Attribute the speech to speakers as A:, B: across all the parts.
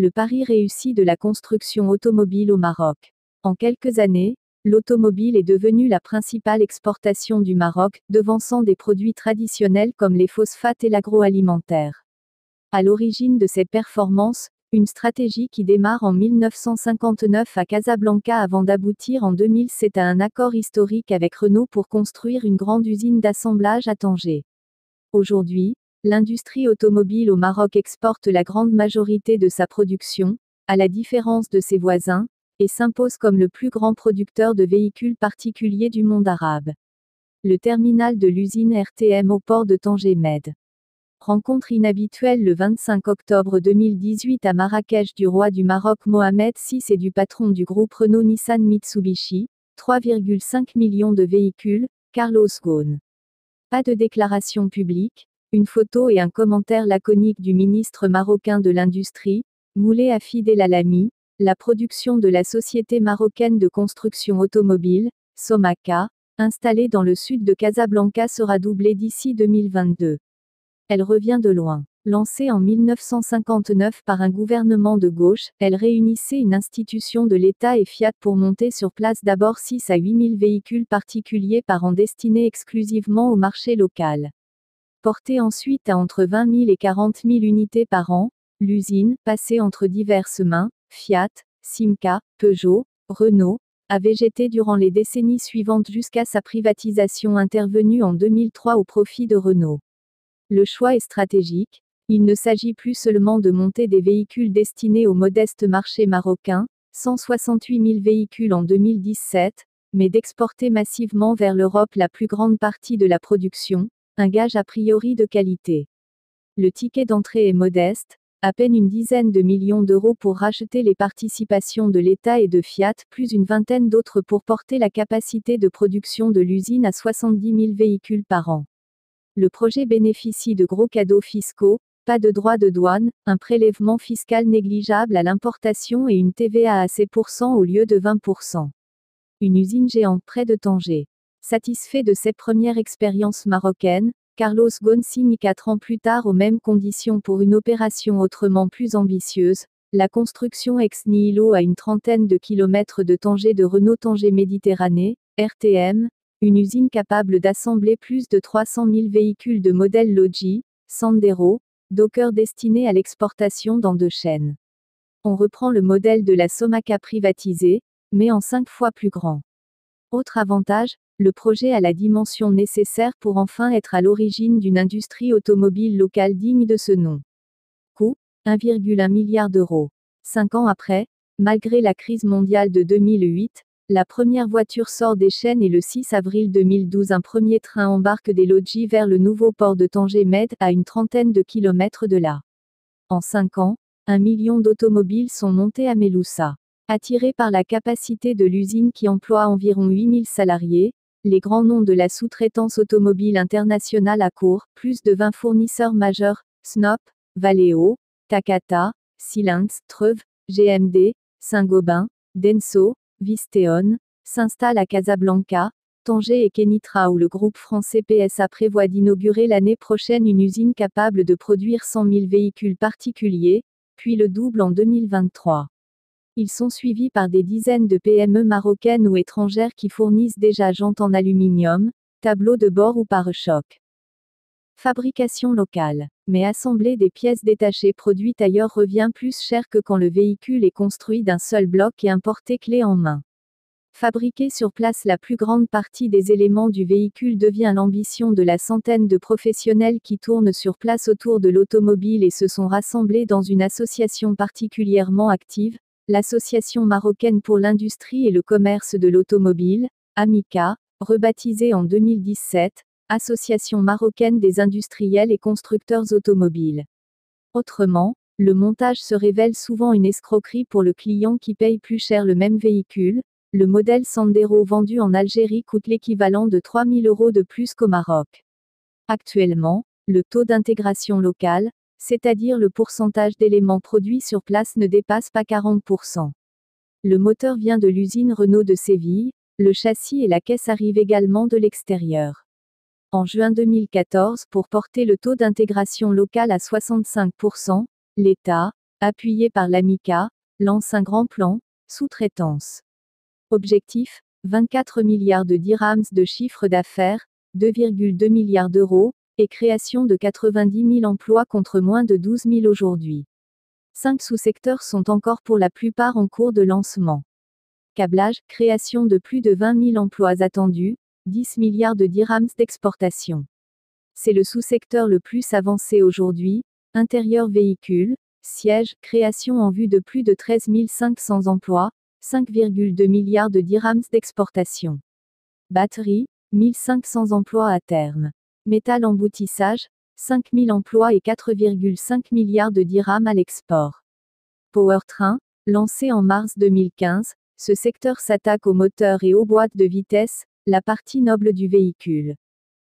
A: Le pari réussi de la construction automobile au Maroc. En quelques années, l'automobile est devenue la principale exportation du Maroc, devançant des produits traditionnels comme les phosphates et l'agroalimentaire. À l'origine de cette performance, une stratégie qui démarre en 1959 à Casablanca avant d'aboutir en 2007 à un accord historique avec Renault pour construire une grande usine d'assemblage à Tanger. Aujourd'hui, l'industrie automobile au Maroc exporte la grande majorité de sa production, à la différence de ses voisins, et s'impose comme le plus grand producteur de véhicules particuliers du monde arabe. Le terminal de l'usine RTM au port de Tanger Med. Rencontre inhabituelle le 25 octobre 2018 à Marrakech du roi du Maroc Mohamed VI et du patron du groupe Renault-Nissan Mitsubishi, 3,5 millions de véhicules, Carlos Ghosn. Pas de déclaration publique, une photo et un commentaire laconique du ministre marocain de l'Industrie, Moulay Hafid El Alami. La production de la société marocaine de construction automobile, Somaca, installée dans le sud de Casablanca sera doublée d'ici 2022. Elle revient de loin. Lancée en 1959 par un gouvernement de gauche, elle réunissait une institution de l'État et Fiat pour monter sur place d'abord 6 à 8 000 véhicules particuliers par an destinés exclusivement au marché local. Portée ensuite à entre 20 000 et 40 000 unités par an, l'usine, passée entre diverses mains, Fiat, Simca, Peugeot, Renault, a végété durant les décennies suivantes jusqu'à sa privatisation intervenue en 2003 au profit de Renault. Le choix est stratégique, il ne s'agit plus seulement de monter des véhicules destinés au modeste marché marocain, 168 000 véhicules en 2017, mais d'exporter massivement vers l'Europe la plus grande partie de la production, un gage a priori de qualité. Le ticket d'entrée est modeste, à peine une dizaine de millions d'euros pour racheter les participations de l'État et de Fiat, plus une vingtaine d'autres pour porter la capacité de production de l'usine à 70 000 véhicules par an. Le projet bénéficie de gros cadeaux fiscaux, pas de droits de douane, un prélèvement fiscal négligeable à l'importation et une TVA à 6% au lieu de 20%. Une usine géante près de Tanger. Satisfait de cette première expérience marocaine, Carlos Ghosn signe 4 ans plus tard aux mêmes conditions pour une opération autrement plus ambitieuse, la construction ex nihilo à une trentaine de kilomètres de Tanger de Renault Tanger Méditerranée, RTM, une usine capable d'assembler plus de 300 000 véhicules de modèle Logi, Sandero, Docker destinés à l'exportation dans 2 chaînes. On reprend le modèle de la Somaca privatisée, mais en 5 fois plus grand. Autre avantage, le projet a la dimension nécessaire pour enfin être à l'origine d'une industrie automobile locale digne de ce nom. Coût, 1,1 milliard d'euros. 5 ans après, malgré la crise mondiale de 2008, la première voiture sort des chaînes et le 6 avril 2012 un premier train embarque des Logi vers le nouveau port de Tanger Med, à une trentaine de kilomètres de là. En 5 ans, 1 million d'automobiles sont montées à Meloussa. Attirés par la capacité de l'usine qui emploie environ 8000 salariés, les grands noms de la sous-traitance automobile internationale accourent, plus de 20 fournisseurs majeurs, Snop, Valeo, Takata, Silinx, Treuve, GMD, Saint-Gobain, Denso, Visteon, s'installe à Casablanca, Tanger et Kenitra où le groupe français PSA prévoit d'inaugurer l'année prochaine une usine capable de produire 100 000 véhicules particuliers, puis le double en 2023. Ils sont suivis par des dizaines de PME marocaines ou étrangères qui fournissent déjà jantes en aluminium, tableaux de bord ou pare-chocs. Fabrication locale. Mais assembler des pièces détachées produites ailleurs revient plus cher que quand le véhicule est construit d'un seul bloc et importé clé en main. Fabriquer sur place la plus grande partie des éléments du véhicule devient l'ambition de la centaine de professionnels qui tournent sur place autour de l'automobile et se sont rassemblés dans une association particulièrement active, l'Association marocaine pour l'industrie et le commerce de l'automobile, AMICA, rebaptisée en 2017, Association marocaine des industriels et constructeurs automobiles. Autrement, le montage se révèle souvent une escroquerie pour le client qui paye plus cher le même véhicule. Le modèle Sandero vendu en Algérie coûte l'équivalent de 3 000 € de plus qu'au Maroc. Actuellement, le taux d'intégration locale, c'est-à-dire le pourcentage d'éléments produits sur place ne dépasse pas 40%. Le moteur vient de l'usine Renault de Séville, le châssis et la caisse arrivent également de l'extérieur. En juin 2014, pour porter le taux d'intégration locale à 65%, l'État, appuyé par l'AMICA, lance un grand plan, sous-traitance. Objectif, 24 milliards de dirhams de chiffre d'affaires, 2,2 milliards d'euros, et création de 90 000 emplois contre moins de 12 000 aujourd'hui. 5 sous-secteurs sont encore pour la plupart en cours de lancement. Câblage, création de plus de 20 000 emplois attendus, 10 milliards de dirhams d'exportation. C'est le sous-secteur le plus avancé aujourd'hui. Intérieur véhicule, siège, création en vue de plus de 13 500 emplois, 5,2 milliards de dirhams d'exportation. Batterie, 1500 emplois à terme. Métal emboutissage, 5000 emplois et 4,5 milliards de dirhams à l'export. Powertrain, lancé en mars 2015, ce secteur s'attaque aux moteurs et aux boîtes de vitesse, la partie noble du véhicule.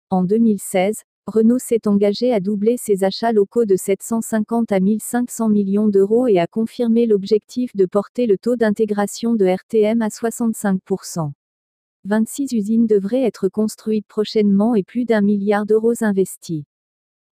A: En 2016, Renault s'est engagé à doubler ses achats locaux de 750 à 1500 millions d'euros et a confirmé l'objectif de porter le taux d'intégration de RTM à 65%. 26 usines devraient être construites prochainement et plus d'1 milliard d'euros investis.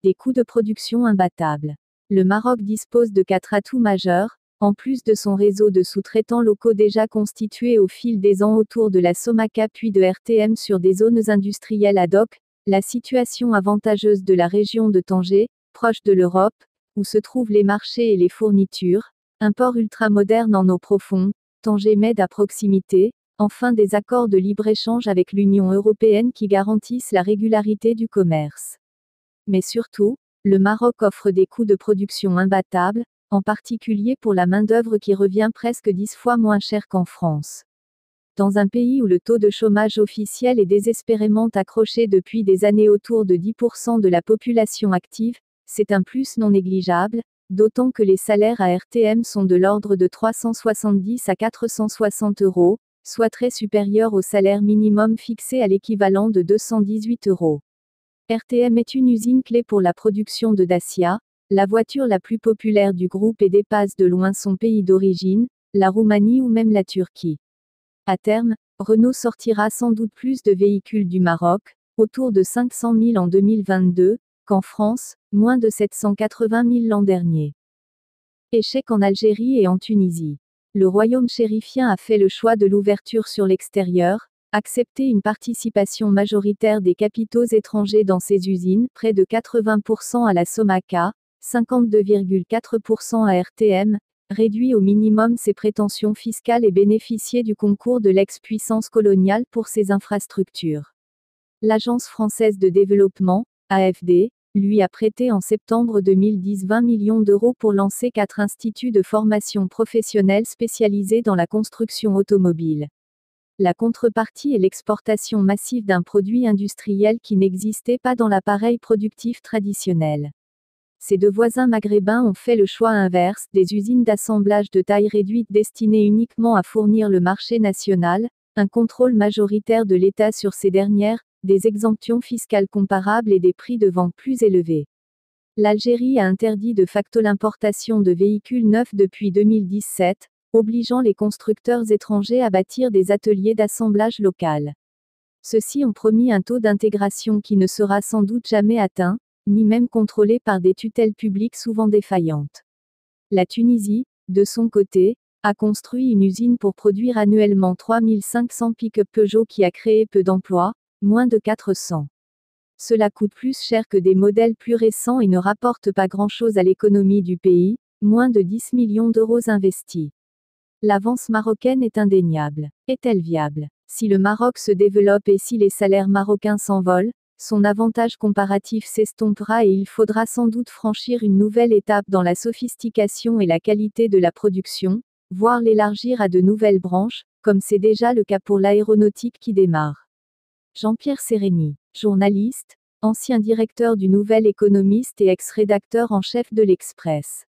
A: Des coûts de production imbattables. Le Maroc dispose de 4 atouts majeurs, en plus de son réseau de sous-traitants locaux déjà constitué au fil des ans autour de la Somaca puis de RTM sur des zones industrielles ad hoc, la situation avantageuse de la région de Tanger, proche de l'Europe, où se trouvent les marchés et les fournitures, un port ultramoderne en eau profonde, Tanger Med à proximité, enfin des accords de libre-échange avec l'Union européenne qui garantissent la régularité du commerce. Mais surtout, le Maroc offre des coûts de production imbattables, en particulier pour la main-d'œuvre qui revient presque 10 fois moins cher qu'en France. Dans un pays où le taux de chômage officiel est désespérément accroché depuis des années autour de 10% de la population active, c'est un plus non négligeable, d'autant que les salaires à RTM sont de l'ordre de 370 à 460 euros, soit très supérieurs au salaire minimum fixé à l'équivalent de 218 euros. RTM est une usine clé pour la production de Dacia, la voiture la plus populaire du groupe et dépasse de loin son pays d'origine, la Roumanie ou même la Turquie. À terme, Renault sortira sans doute plus de véhicules du Maroc, autour de 500 000 en 2022, qu'en France, moins de 780 000 l'an dernier. Échec en Algérie et en Tunisie. Le royaume chérifien a fait le choix de l'ouverture sur l'extérieur, accepter une participation majoritaire des capitaux étrangers dans ses usines, près de 80% à la Somaca, 52,4% à RTM, réduit au minimum ses prétentions fiscales et bénéficier du concours de l'ex-puissance coloniale pour ses infrastructures. L'Agence française de développement, AFD, lui a prêté en septembre 2010 20 millions d'euros pour lancer 4 instituts de formation professionnelle spécialisés dans la construction automobile. La contrepartie est l'exportation massive d'un produit industriel qui n'existait pas dans l'appareil productif traditionnel. Ces deux voisins maghrébins ont fait le choix inverse, des usines d'assemblage de taille réduite destinées uniquement à fournir le marché national, un contrôle majoritaire de l'État sur ces dernières, des exemptions fiscales comparables et des prix de vente plus élevés. L'Algérie a interdit de facto l'importation de véhicules neufs depuis 2017, obligeant les constructeurs étrangers à bâtir des ateliers d'assemblage local. Ceux-ci ont promis un taux d'intégration qui ne sera sans doute jamais atteint, ni même contrôlé par des tutelles publiques souvent défaillantes. La Tunisie, de son côté, a construit une usine pour produire annuellement 3500 pick-up Peugeot qui a créé peu d'emplois, moins de 400. Cela coûte plus cher que des modèles plus récents et ne rapporte pas grand-chose à l'économie du pays, moins de 10 millions d'euros investis. L'avance marocaine est indéniable. Est-elle viable? Si le Maroc se développe et si les salaires marocains s'envolent, son avantage comparatif s'estompera et il faudra sans doute franchir une nouvelle étape dans la sophistication et la qualité de la production, voire l'élargir à de nouvelles branches, comme c'est déjà le cas pour l'aéronautique qui démarre. Jean-Pierre Sérény, journaliste, ancien directeur du Nouvel Économiste et ex-rédacteur en chef de l'Express.